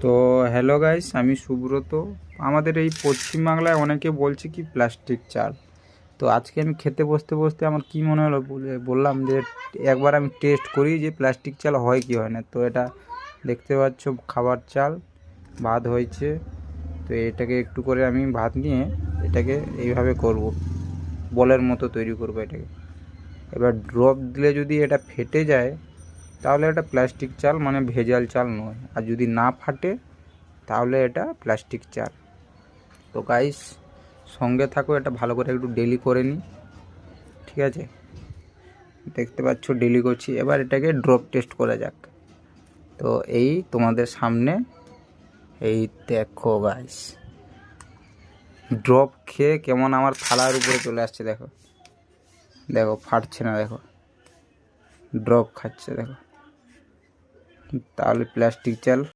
তো hello guys, আমি সুব্রত। আমাদের এই পশ্চিমবাংলায় অনেকে বলছে কি প্লাস্টিক চাল। তো আজকে আমি খেতে বসতে বসতে আমার কি মনে হলো, বললাম যে একবার আমি টেস্ট করি যে প্লাস্টিক চাল হয় কি হয় না। তো এটা দেখতে পাচ্ছ খাবার চাল, ভাত হয়েছে। তো এটাকে একটু করে আমি ভাত নিয়ে এটাকে এইভাবে করব, বলের মতো তৈরি করব এটাকে। এবার ড্রপ দিলে যদি এটা ফেটে যায় তাহলে এটা প্লাস্টিক চাল, মানে ভেজাল চাল নয়। আর যদি না ফাটে তাহলে এটা প্লাস্টিক চাল। তো গাইস, সঙ্গে থাকো, এটা ভালো করে একটু ডেলি করে নিই, ঠিক আছে? দেখতে পাচ্ছ ডেলি করছি। এবার এটাকে ড্রপ টেস্ট করা যাক। তো এই তোমাদের সামনে, এই দেখো গাইস, ড্রপ খেয়ে কেমন আমার থালার উপরে চলে আসছে। দেখো দেখো, ফাটছে না, দেখো ড্রপ খাচ্ছে, দেখো। তাহলে প্লাস্টিক চাল